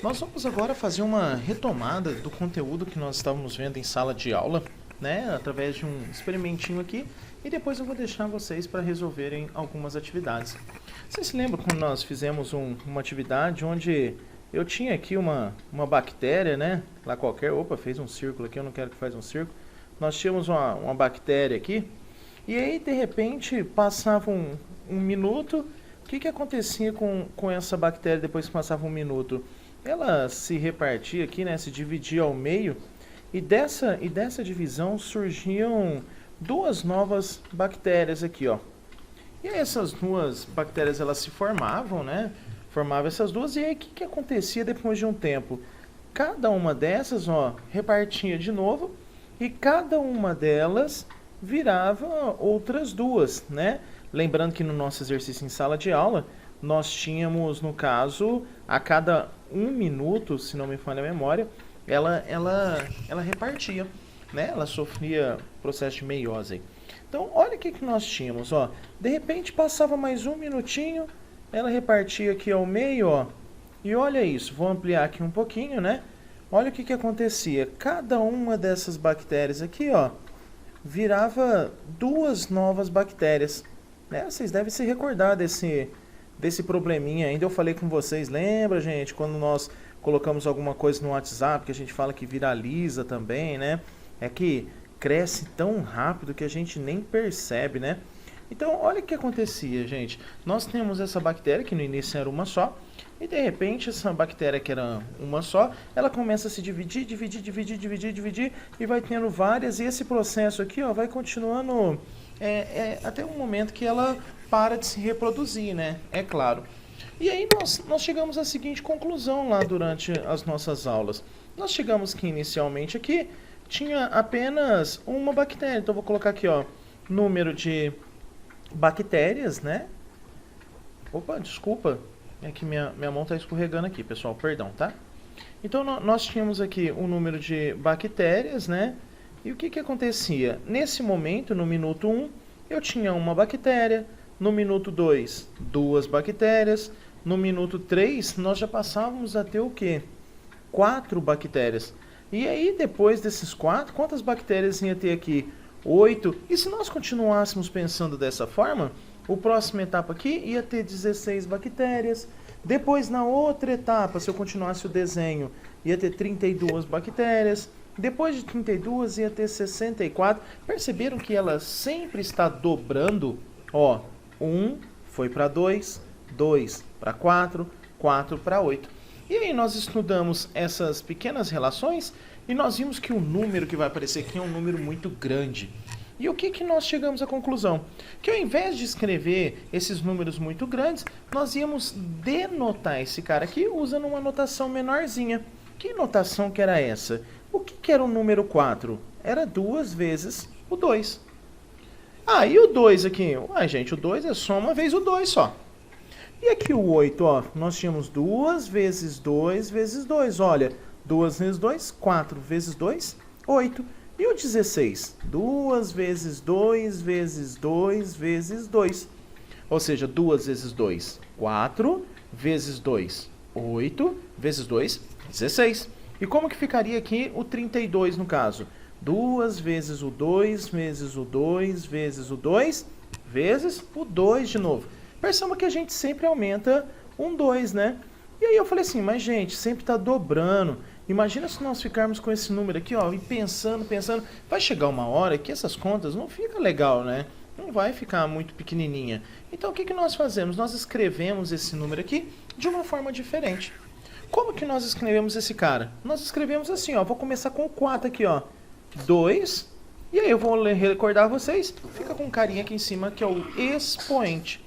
Nós vamos agora fazer uma retomada do conteúdo que nós estávamos vendo em sala de aula, né, através de um experimentinho aqui, e depois eu vou deixar vocês para resolverem algumas atividades. Vocês se lembram quando nós fizemos uma atividade onde eu tinha aqui uma bactéria, né, lá qualquer, opa, fez um círculo aqui, eu não quero que faça um círculo. Nós tínhamos uma bactéria aqui, e aí de repente passava um minuto. O que acontecia com essa bactéria depois que passava um minuto? Ela se repartia aqui, né, se dividia ao meio, e dessa divisão surgiam duas novas bactérias aqui, ó. E aí essas duas bactérias, elas se formavam, né? Formavam essas duas, e aí o que acontecia depois de um tempo? Cada uma dessas, ó, repartia de novo, e cada uma delas virava outras duas, né? Lembrando que no nosso exercício em sala de aula, nós tínhamos, no caso, a cada um minuto, se não me falha a memória, ela repartia, né? Ela sofria processo de meiose. Então, olha o que nós tínhamos, ó. De repente, passava mais um minutinho, ela repartia aqui ao meio, ó. E olha isso, vou ampliar aqui um pouquinho, né? Olha o que acontecia. Cada uma dessas bactérias aqui, ó, virava duas novas bactérias, né? Vocês devem se recordar desse probleminha ainda. Eu falei com vocês, lembra, gente, quando nós colocamos alguma coisa no WhatsApp, que a gente fala que viraliza também, né? É que cresce tão rápido que a gente nem percebe, né? Então, olha o que acontecia, gente. Nós temos essa bactéria, que no início era uma só, e de repente essa bactéria que era uma só, ela começa a se dividir, e vai tendo várias, e esse processo aqui, ó, vai continuando até um momento que ela para de se reproduzir, né? É claro. E aí nós chegamos à seguinte conclusão lá durante as nossas aulas. Nós chegamos que inicialmente aqui tinha apenas uma bactéria. Então vou colocar aqui, ó, número de bactérias, né? Opa, desculpa. É que minha mão está escorregando aqui, pessoal. Perdão, tá? Então nós tínhamos aqui o número de bactérias, né? E o que acontecia? Nesse momento, no minuto 1, eu tinha uma bactéria. No minuto 2, duas bactérias. No minuto 3, nós já passávamos a ter o quê? 4 bactérias. E aí, depois desses 4, quantas bactérias ia ter aqui? 8. E se nós continuássemos pensando dessa forma, a próxima etapa aqui ia ter 16 bactérias. Depois, na outra etapa, se eu continuasse o desenho, ia ter 32 bactérias. Depois de 32, ia ter 64. Perceberam que ela sempre está dobrando? Ó, 1 foi para 2, 2 para 4, 4 para 8. E aí nós estudamos essas pequenas relações e nós vimos que o número que vai aparecer aqui é um número muito grande. E o que nós chegamos à conclusão? Que ao invés de escrever esses números muito grandes, nós íamos denotar esse cara aqui usando uma notação menorzinha. Que notação que era essa? O que era o número 4? Era 2 vezes o 2. Ah, e o 2 aqui? Ué, gente, o 2 é só uma vez o 2 só. E aqui o 8, ó, nós tínhamos 2 vezes 2 vezes 2. Olha, 2 vezes 2, 4 vezes 2, 8. E o 16? 2 vezes 2 vezes 2 vezes 2. Ou seja, 2 vezes 2, 4, vezes 2, 8, vezes 2, 16. E como que ficaria aqui o 32 no caso? 2 vezes o 2, vezes o 2, vezes o 2, vezes o 2 de novo. Perceba que a gente sempre aumenta um 2, né? E aí eu falei assim, mas gente, sempre está dobrando. Imagina se nós ficarmos com esse número aqui, ó, e pensando. Vai chegar uma hora que essas contas não ficam legal, né? Não vai ficar muito pequenininha. Então o que nós fazemos? Nós escrevemos esse número aqui de uma forma diferente. Como que nós escrevemos esse cara? Nós escrevemos assim, ó, vou começar com o 4 aqui, ó. 2, e aí eu vou recordar vocês, fica com um carinha aqui em cima que é o expoente.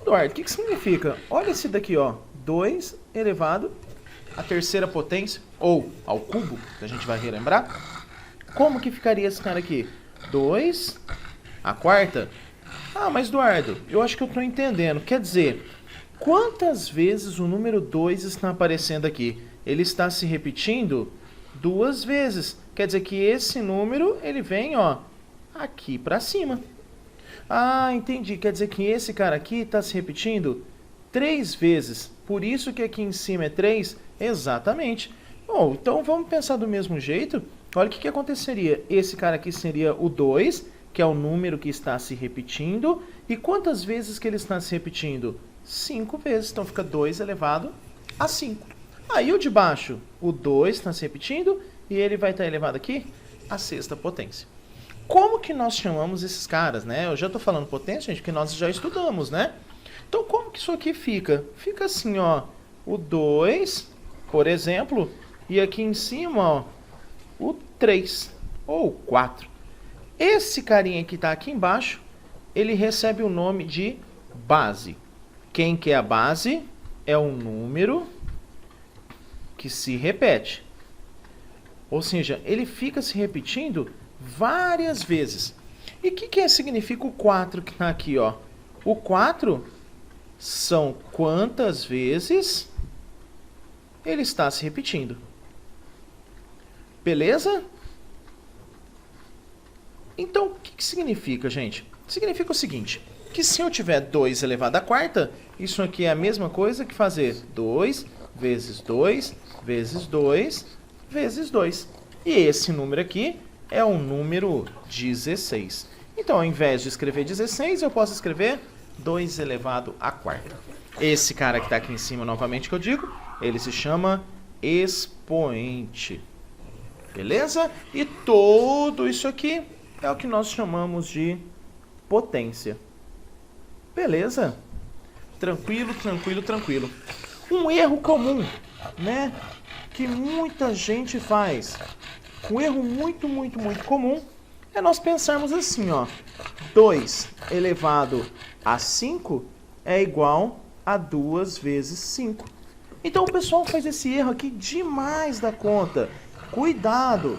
Eduardo, o que significa? Olha esse daqui, ó, 2 elevado à terceira potência, ou ao cubo, que a gente vai relembrar. Como que ficaria esse cara aqui? 2 à quarta? Ah, mas Eduardo, eu acho que eu estou entendendo. Quer dizer, quantas vezes o número 2 está aparecendo aqui? Ele está se repetindo 2 vezes. quer dizer que esse número, ele vem, ó, aqui para cima. Ah, entendi. Quer dizer que esse cara aqui está se repetindo 3 vezes. Por isso que aqui em cima é 3? Exatamente. Bom, então vamos pensar do mesmo jeito. Olha o que aconteceria. Esse cara aqui seria o 2, que é o número que está se repetindo. E quantas vezes que ele está se repetindo? 5 vezes. Então fica 2 elevado a 5. Aí o de baixo, o 2 está se repetindo e ele vai estar elevado aqui à sexta potência. Como que nós chamamos esses caras, né? Eu já estou falando potência, gente, porque nós já estudamos, né? Então, como que isso aqui fica? Fica assim, ó, o 2, por exemplo, e aqui em cima, ó, o 3 ou o 4. Esse carinha que está aqui embaixo, ele recebe o nome de base. Quem que é a base? É um número que se repete. Ou seja, ele fica se repetindo várias vezes. E o que significa o 4 que está aqui, ó? O 4 são quantas vezes ele está se repetindo. Beleza? Então, o que significa, gente? Significa o seguinte, que se eu tiver 2 elevado à quarta, isso aqui é a mesma coisa que fazer 2 vezes 2 vezes 2 vezes 2. E esse número aqui é o número 16. Então, ao invés de escrever 16, eu posso escrever 2 elevado à quarta. Esse cara que está aqui em cima, novamente que eu digo, ele se chama expoente. Beleza? E tudo isso aqui é o que nós chamamos de potência. Beleza? Tranquilo, tranquilo, tranquilo. Um erro comum, né? Que muita gente faz. Um erro muito comum é nós pensarmos assim, ó. 2 elevado a 5 é igual a 2 vezes 5. Então o pessoal faz esse erro aqui demais da conta. Cuidado,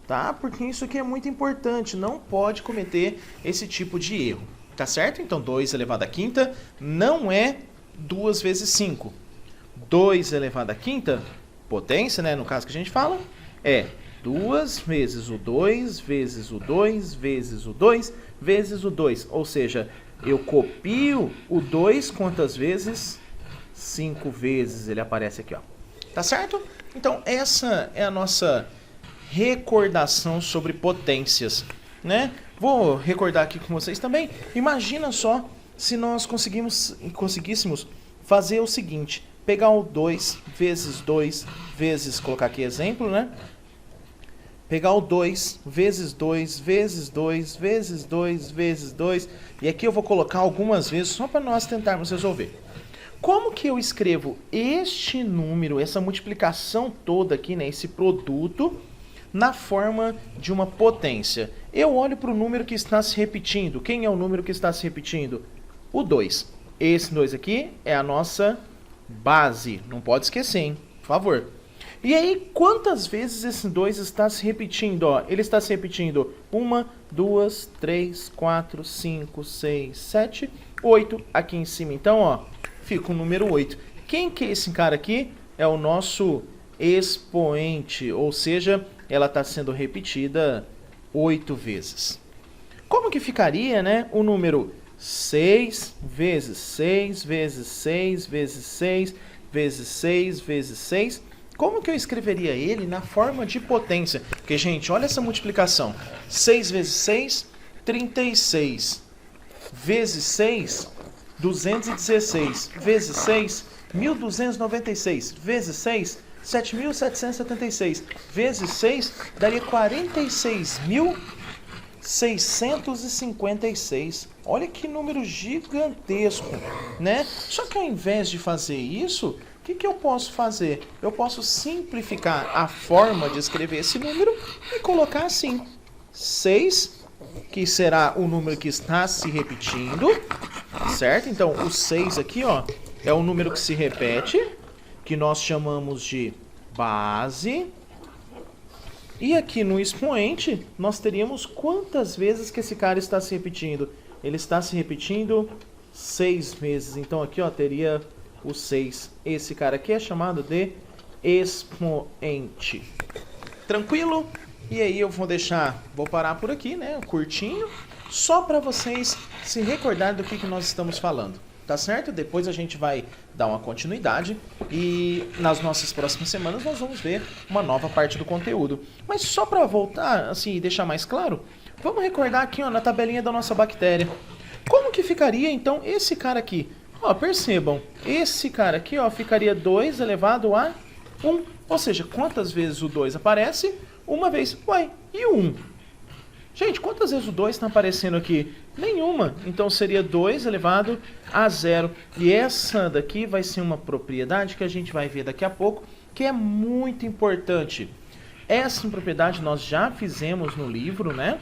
tá? Porque isso aqui é muito importante. Não pode cometer esse tipo de erro, tá certo? Então 2 elevado à quinta não é 2 vezes 5. 2 elevado à quinta, potência, né? No caso que a gente fala, é 2 vezes o 2, vezes o 2, vezes o 2, vezes o 2. Ou seja, eu copio o 2 quantas vezes? 5 vezes ele aparece aqui, ó. Tá certo? Então, essa é a nossa recordação sobre potências, né? Vou recordar aqui com vocês também. Imagina só se nós conseguíssemos fazer o seguinte. Pegar o 2 vezes, colocar aqui exemplo, né? Pegar o 2 vezes 2, vezes 2, vezes 2, vezes 2. E aqui eu vou colocar algumas vezes só para nós tentarmos resolver. Como que eu escrevo este número, essa multiplicação toda aqui, né? Esse produto, na forma de uma potência? Eu olho para o número que está se repetindo. Quem é o número que está se repetindo? O 2. Esse 2 aqui é a nossa base. Não pode esquecer, hein? Por favor. E aí, quantas vezes esse 2 está se repetindo? Ó, ele está se repetindo 1, 2, 3, 4, 5, 6, 7, 8. Aqui em cima, então, ó, fica o número 8. Quem que é esse cara aqui? É o nosso expoente, ou seja, ela está sendo repetida 8 vezes. Como que ficaria, né, o número 6 vezes 6 vezes 6 vezes 6 vezes 6 vezes 6? Como que eu escreveria ele na forma de potência? Porque, gente, olha essa multiplicação. 6 vezes 6, 36. Vezes 6, 216. Vezes 6, 1.296. Vezes 6, 7.776. Vezes 6, daria 46.656. Olha que número gigantesco, né? Só que ao invés de fazer isso, o que eu posso fazer? Eu posso simplificar a forma de escrever esse número e colocar assim. 6, que será o número que está se repetindo, certo? Então, o 6 aqui, ó, é o número que se repete, que nós chamamos de base. E aqui no expoente, nós teríamos quantas vezes que esse cara está se repetindo? Ele está se repetindo 6 vezes. Então, aqui, ó, teria o 6. Esse cara aqui é chamado de expoente. Tranquilo? E aí eu vou parar por aqui, né? Curtinho, só para vocês se recordarem do que nós estamos falando. Tá certo? Depois a gente vai dar uma continuidade e nas nossas próximas semanas nós vamos ver uma nova parte do conteúdo. Mas só para voltar, assim, e deixar mais claro, vamos recordar aqui, ó, na tabelinha da nossa bactéria. Como que ficaria, então, esse cara aqui? Ó, percebam, esse cara aqui, ó, ficaria 2 elevado a 1. Ou seja, quantas vezes o 2 aparece? Uma vez. Uai, e o 1? Gente, quantas vezes o 2 está aparecendo aqui? Nenhuma. Então seria 2 elevado a 0. E essa daqui vai ser uma propriedade que a gente vai ver daqui a pouco, que é muito importante. Essa propriedade nós já fizemos no livro, né?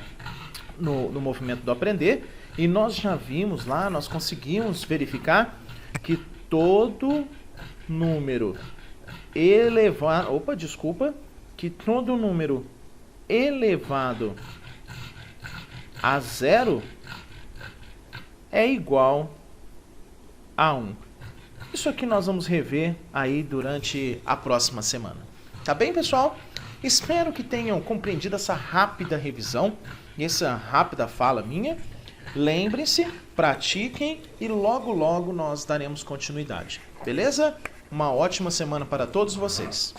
No movimento do aprender. E nós já vimos lá, nós conseguimos verificar que todo número elevado... Opa, desculpa. Que todo número elevado a 0 é igual a 1. Isso aqui nós vamos rever aí durante a próxima semana. Tá bem, pessoal? Espero que tenham compreendido essa rápida revisão e essa rápida fala minha. Lembrem-se, pratiquem e logo logo nós daremos continuidade. Beleza? Uma ótima semana para todos vocês.